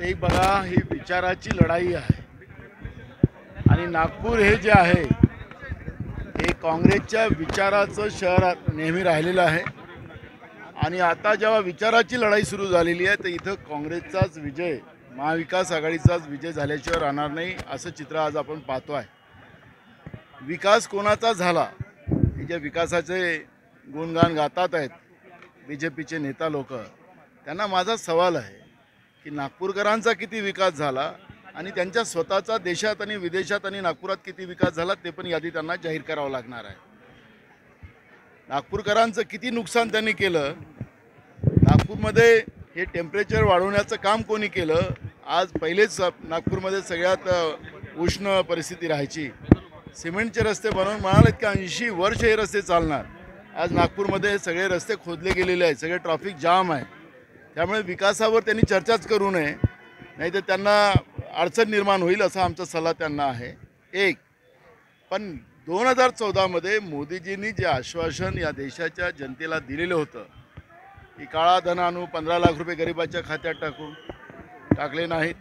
एक बघा, ही विचाराची लढाई आहे आणि नागपूर हे जे आहे हे काँग्रेसच्या विचाराचं शहर नेहमी राहिलेलं आहे आणि आता जेव्हा विचाराची लढाई सुरू झालेली आहे तर इथं काँग्रेसचाच विजय, महाविकास आघाडीचाच विजय झाल्याशिवाय राहणार नाही असं चित्र आज आपण पाहतो आहे। विकास कोणाचा झाला, हे जे विकासाचे गुणगान गातात आहेत बीजेपीचे नेता लोक, त्यांना माझा सवाल आहे की नागपूरकरांचा किती विकास झाला आणि त्यांच्या स्वतःचा देशात आणि विदेशात आणि नागपुरात किती विकास झाला ते पण यादी त्यांना जाहीर करावं लागणार आहे। नागपूरकरांचं किती नुकसान त्यांनी केलं, नागपूरमध्ये हे टेम्परेचर वाढवण्याचं काम कोणी केलं। आज पहिलेच नागपूरमध्ये सगळ्यात उष्ण परिस्थिती राहायची, सिमेंटचे रस्ते बनवून म्हणालेत की 80 वर्ष हे रस्ते चालणार। आज नागपूरमध्ये सगळे रस्ते खोदले गेलेले आहेत, सगळे ट्रॅफिक जाम आहे। त्यामुळे विकासावर त्यांनी चर्चाच करू नये, नाहीतर त्यांना अडचण निर्माण होईल असा आमचा सल्ला त्यांना आहे। एक पण 2014 मध्ये मोदीजींनी जे आश्वासन या देशाच्या जनतेला दिलेलं होतं की काळा धन आणू, 15 लाख रुपये गरिबाच्या खात्यात टाकले नाहीत,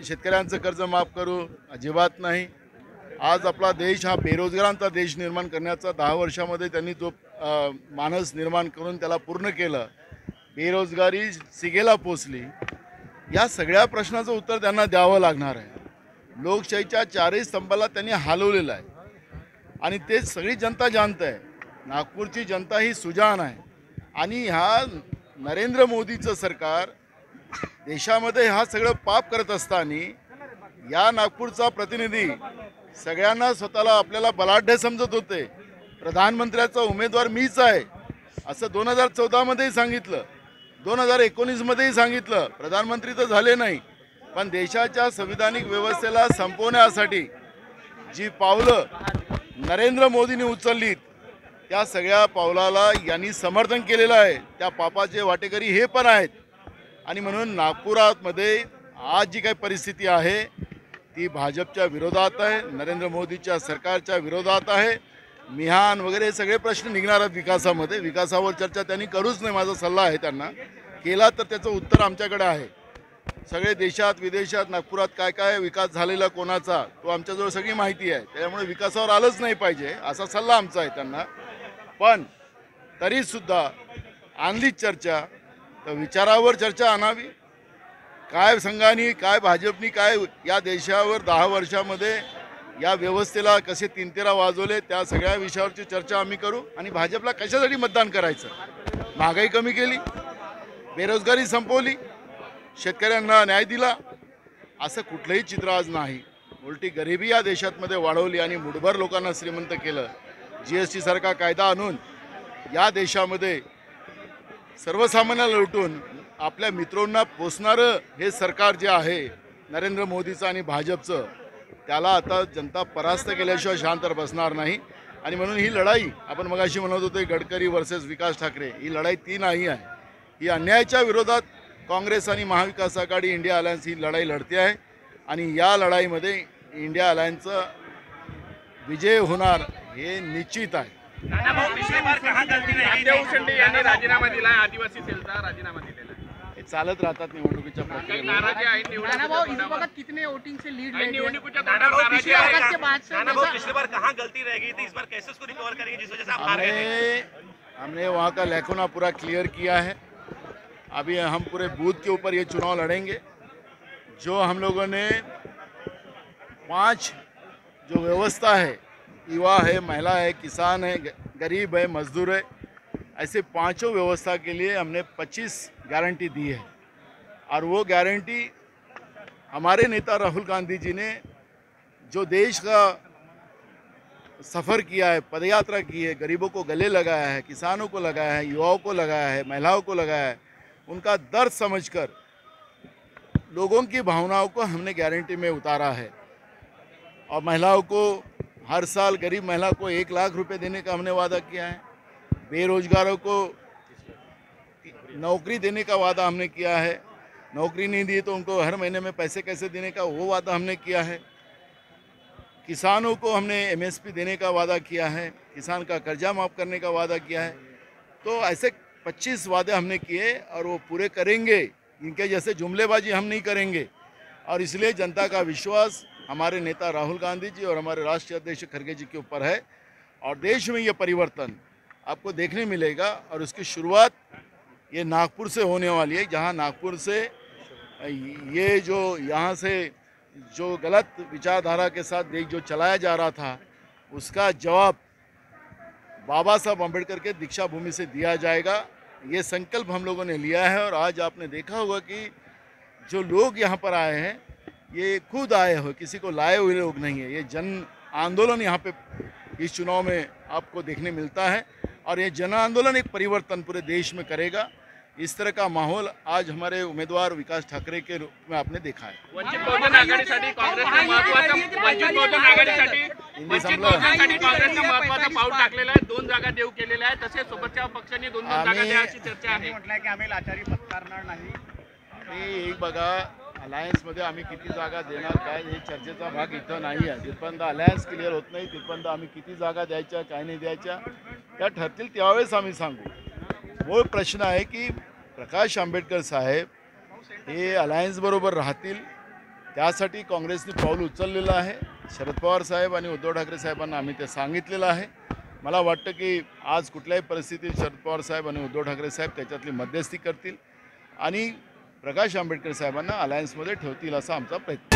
शेतकऱ्यांचं कर्ज माफ करू, अजिबात नाही। आज आपला देश हा बेरोजगारांचा देश निर्माण करण्याचा 10 वर्षामध्ये त्यांनी जो मानस निर्माण करून त्याला पूर्ण केलं, बेरोजगारी सिगेला पोचली। या सगळ्या प्रश्नाचं उत्तर त्यांना द्यावं लागणार आहे। लोकशाहीच्या चारही स्तंभाला त्यांनी हलवलेलं आहे आणि ते सगळी जनता जाणत आहे। नागपूरची जनता ही सुजाण आहे आणि ह्या नरेंद्र मोदीचं सरकार देशामध्ये हा सगळं पाप करत असताना या नागपूरचा प्रतिनिधी सगळ्यांना स्वतःला आपल्याला बलाढ्य समजत होते। प्रधानमंत्र्याचा उमेदवार मीच आहे असं 2014 मध्येही सांगितलं, 2019 मध्येही सांगितलं। प्रधानमंत्री तर झाले नाही, पण देशाच्या संविधानिक व्यवस्थेला संपवण्यासाठी जी पावलं नरेंद्र मोदींनी उचललीत त्या सगळ्या पावलाला यांनी समर्थन केलेलं आहे। त्या पापाचे वाटेकरी हे पण आहेत आणि म्हणून नागपुरामध्ये आज जी काही परिस्थिती आहे ती भाजपच्या विरोधात आहे, नरेंद्र मोदीच्या सरकारच्या विरोधात आहे। मिहान वगैरे सगळे प्रश्न निघणार आहेत विकासामध्ये, विकासावर चर्चा त्यांनी करूच नाही, माझा सल्ला आहे त्यांना। केला तर त्याचं उत्तर आमच्याकडे आहे। सगळे देशात विदेशात नागपुरात काय काय विकास झालेला कोणाचा तो आमच्याजवळ सगळी माहिती आहे, त्यामुळे विकासावर आलंच नाही पाहिजे असा सल्ला आमचा आहे त्यांना। पण तरीसुद्धा आणलीच चर्चा तर विचारावर चर्चा आणावी। काय संघाने, काय भाजपनी, काय या देशावर 10 वर्षामध्ये या व्यवस्थेला कसे तिनतेरा वाजवले त्या सगळ्या विषयावरची चर्चा आम्ही करू आणि भाजपला कशासाठी मतदान करायचं। महागाई कमी केली, बेरोजगारी संपवली, शेतकऱ्यांना न्याय दिला, असं कुठलंही चित्र आज नाही। उलटी गरिबी या देशामध्ये वाढवली आणि मुठभर लोकांना श्रीमंत केलं। GST सारखा कायदा आणून या देशामध्ये सर्वसामान्याला लुटून आपल्या मित्रांना पोसणारं हे सरकार जे आहे नरेंद्र मोदीचं आणि भाजपचं, त्याला आता जनता परास्त केल्याशिवाय शांत बसणार नाही। आणि म्हणून ही लढाई आपण मगाशी म्हणत होतो गडकरी वर्सेस विकास ठाकरे, ही लढाई ती नाही आहे। ही अन्यायाच्या विरोधात काँग्रेस आणि महाविकास आघाडी इंडिया अलायन्स ही लढाई लढते आहे आणि या लढाईमध्ये इंडिया अलायन्सचा विजय होणार हे निश्चित आहे। राजीनामा दिला, आदिवासी सेलचा राजीनामा दिलेला हे चालत राहतात निवडणुकीच्या प्रक्रियेत। कितने वोटिंग से लीड पिछली बार कहाँ गलती रह गई थी, इस बार कैसे उसको रिकवर करेंगे जिस वजह से आप हार गए थे? हमने वहाँ का लैकुना पूरा क्लियर किया है। अभी हम पूरे बूथ के ऊपर ये चुनाव लड़ेंगे। जो हम लोगों ने 5 जो व्यवस्था है, युवा है, महिला है, किसान है, गरीब है, मजदूर है, ऐसे 5 व्यवस्था के लिए हमने 25 गारंटी दी है। और वो गारंटी हमारे नेता राहुल गांधी जी ने जो देश का सफ़र किया है, पदयात्रा की है, गरीबों को गले लगाया है, किसानों को लगाया है, युवाओं को लगाया है, महिलाओं को लगाया है, उनका दर्द समझकर लोगों की भावनाओं को हमने गारंटी में उतारा है। और महिलाओं को हर साल, गरीब महिला को 1 लाख रुपए देने का हमने वादा किया है। बेरोजगारों को नौकरी देने का वादा हमने किया है। नौकरी नहीं दी तो उनको हर महीने में पैसे कैसे देने का वो वादा हमने किया है। किसानों को हमने MSP देने का वादा किया है, किसान का कर्जा माफ़ करने का वादा किया है। तो ऐसे 25 वादे हमने किए और वो पूरे करेंगे। इनके जैसे जुमलेबाजी हम नहीं करेंगे और इसलिए जनता का विश्वास हमारे नेता राहुल गांधी जी और हमारे राष्ट्रीय अध्यक्ष खड़गे जी के ऊपर है और देश में ये परिवर्तन आपको देखने मिलेगा और उसकी शुरुआत ये नागपुर से होने वाली है, जहाँ नागपुर से ये जो यहाँ से जो गलत विचारधारा के साथ देश जो चलाया जा रहा था उसका जवाब बाबा साहब अम्बेडकर के दीक्षा भूमि से दिया जाएगा। ये संकल्प हम लोगों ने लिया है और आज आपने देखा होगा कि जो लोग यहाँ पर आए हैं ये खुद आए हो, किसी को लाए हुए लोग नहीं है। ये जन आंदोलन यहाँ पे इस चुनाव में आपको देखने मिलता है और ये जन आंदोलन एक परिवर्तन पूरे देश में करेगा। इस तरह का माहौल आज हमारे उम्मीदवार विकास ठाकरे के रूप में आपने देखा है। वंचित बहुजन आघाडीसाठी काँग्रेसने महत्त्वाचा पाऊल टाकलेला आहे, 2 जागा देऊ केलेल्या आहेत, तसेच सोबतच्या पक्षांनी 2 जागा द्यायची चर्चा आहे। म्हटलंय की आम्ही लाचारी पत्करणार नाही। आणि एक बघा अलायन्समध्ये आम्ही किती जागा देणार काय हे चर्चेचा भाग इथं नाही आहे। जिथपर्यंत अलायन्स क्लिअर होत नाही तिथपर्यंत आम्ही किती जागा द्यायच्या काय नाही द्यायच्या त्या ठरतील त्यावेळेस आम्ही सांगू। मूळ प्रश्न आहे की प्रकाश आंबेडकर साहेब हे अलायन्स बरोबर राहतील त्यासाठी काँग्रेसने पाऊल उचललेलं आहे। शरद पवार साहेब आणि उद्धव ठाकरे साहेबांना आम्ही ते सांगितलेलं आहे। मला वाटतं की आज कुठल्याही परिस्थितीत शरद पवार साहेब आणि उद्धव ठाकरे साहेब त्याच्यातली मध्यस्थी करतील आणि प्रकाश आंबेडकर साहेबांना अलायन्समध्ये ठेवतील असा आमचा प्रयत्न।